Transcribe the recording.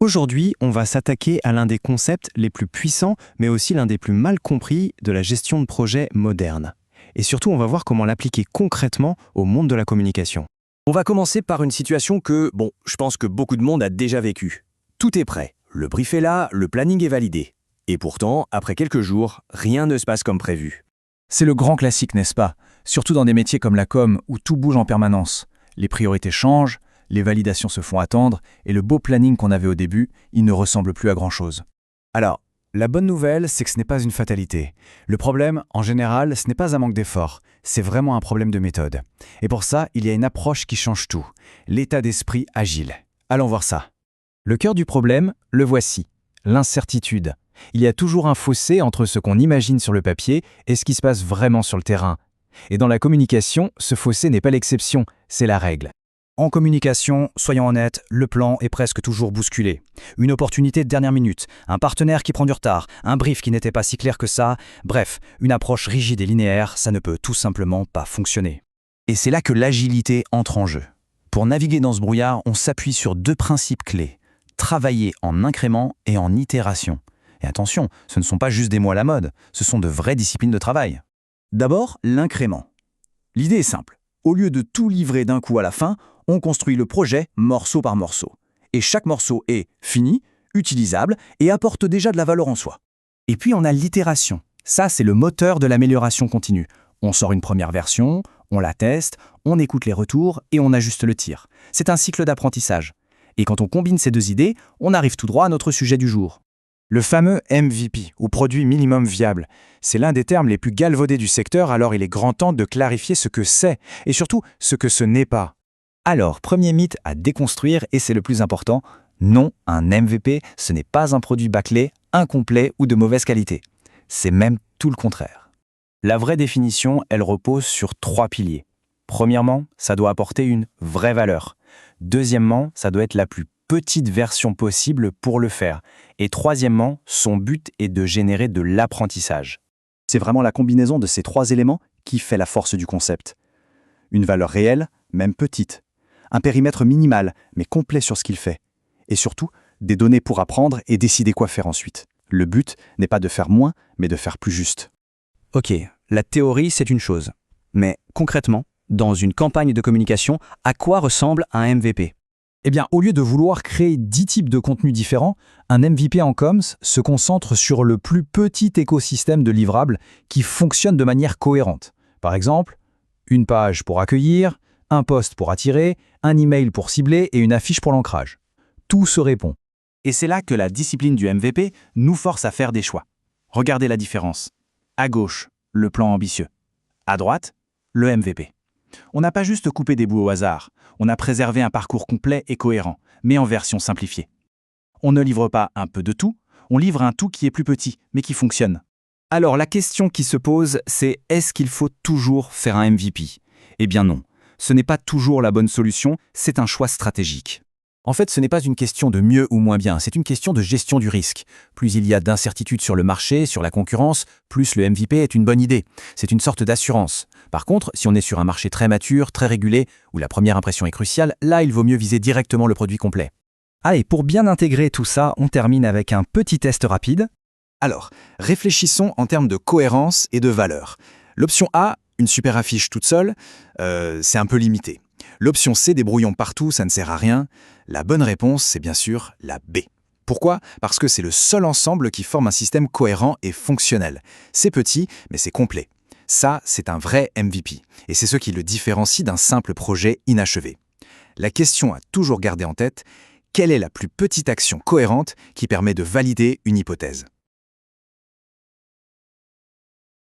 Aujourd'hui, on va s'attaquer à l'un des concepts les plus puissants, mais aussi l'un des plus mal compris de la gestion de projet moderne. Et surtout, on va voir comment l'appliquer concrètement au monde de la communication. On va commencer par une situation que, je pense que beaucoup de monde a déjà vécue. Tout est prêt, le brief est là, le planning est validé. Et pourtant, après quelques jours, rien ne se passe comme prévu. C'est le grand classique, n'est-ce pas? Surtout dans des métiers comme la com, où tout bouge en permanence. Les priorités changent, les validations se font attendre, et le beau planning qu'on avait au début, il ne ressemble plus à grand-chose. Alors, la bonne nouvelle, c'est que ce n'est pas une fatalité. Le problème, en général, ce n'est pas un manque d'effort, c'est vraiment un problème de méthode. Et pour ça, il y a une approche qui change tout, l'état d'esprit agile. Allons voir ça. Le cœur du problème, le voici, l'incertitude. Il y a toujours un fossé entre ce qu'on imagine sur le papier et ce qui se passe vraiment sur le terrain. Et dans la communication, ce fossé n'est pas l'exception, c'est la règle. En communication, soyons honnêtes, le plan est presque toujours bousculé. Une opportunité de dernière minute, un partenaire qui prend du retard, un brief qui n'était pas si clair que ça, bref, une approche rigide et linéaire, ça ne peut tout simplement pas fonctionner. Et c'est là que l'agilité entre en jeu. Pour naviguer dans ce brouillard, on s'appuie sur deux principes clés. Travailler en incréments et en itération. Et attention, ce ne sont pas juste des mots à la mode, ce sont de vraies disciplines de travail. D'abord, l'incrément. L'idée est simple. Au lieu de tout livrer d'un coup à la fin, on construit le projet morceau par morceau. Et chaque morceau est fini, utilisable et apporte déjà de la valeur en soi. Et puis on a l'itération. Ça, c'est le moteur de l'amélioration continue. On sort une première version, on la teste, on écoute les retours et on ajuste le tir. C'est un cycle d'apprentissage. Et quand on combine ces deux idées, on arrive tout droit à notre sujet du jour. Le fameux MVP, ou produit minimum viable, c'est l'un des termes les plus galvaudés du secteur, alors il est grand temps de clarifier ce que c'est, et surtout ce que ce n'est pas. Alors, premier mythe à déconstruire, et c'est le plus important, non, un MVP, ce n'est pas un produit bâclé, incomplet ou de mauvaise qualité. C'est même tout le contraire. La vraie définition, elle repose sur 3 piliers. Premièrement, ça doit apporter une vraie valeur. Deuxièmement, ça doit être la plus petite version possible pour le faire. Et troisièmement, son but est de générer de l'apprentissage. C'est vraiment la combinaison de ces 3 éléments qui fait la force du concept. Une valeur réelle, même petite. Un périmètre minimal, mais complet sur ce qu'il fait. Et surtout, des données pour apprendre et décider quoi faire ensuite. Le but n'est pas de faire moins, mais de faire plus juste. Ok, la théorie, c'est une chose. Mais concrètement, dans une campagne de communication, à quoi ressemble un MVP ? Eh bien, au lieu de vouloir créer 10 types de contenus différents, un MVP en comms se concentre sur le plus petit écosystème de livrables qui fonctionne de manière cohérente. Par exemple, une page pour accueillir, un post pour attirer, un email pour cibler et une affiche pour l'ancrage. Tout se répond. Et c'est là que la discipline du MVP nous force à faire des choix. Regardez la différence. À gauche, le plan ambitieux. À droite, le MVP. On n'a pas juste coupé des bouts au hasard, on a préservé un parcours complet et cohérent, mais en version simplifiée. On ne livre pas un peu de tout, on livre un tout qui est plus petit, mais qui fonctionne. Alors la question qui se pose, c'est est-ce qu'il faut toujours faire un MVP ? Eh bien non, ce n'est pas toujours la bonne solution, c'est un choix stratégique. En fait, ce n'est pas une question de mieux ou moins bien, c'est une question de gestion du risque. Plus il y a d'incertitudes sur le marché, sur la concurrence, plus le MVP est une bonne idée. C'est une sorte d'assurance. Par contre, si on est sur un marché très mature, très régulé, où la première impression est cruciale, là, il vaut mieux viser directement le produit complet. Ah, et pour bien intégrer tout ça, on termine avec un petit test rapide. Alors, réfléchissons en termes de cohérence et de valeur. L'option A, une super affiche toute seule, c'est un peu limité. L'option C, des brouillons partout, ça ne sert à rien. La bonne réponse, c'est bien sûr la B. Pourquoi ? Parce que c'est le seul ensemble qui forme un système cohérent et fonctionnel. C'est petit, mais c'est complet. Ça, c'est un vrai MVP. Et c'est ce qui le différencie d'un simple projet inachevé. La question à toujours garder en tête, quelle est la plus petite action cohérente qui permet de valider une hypothèse ?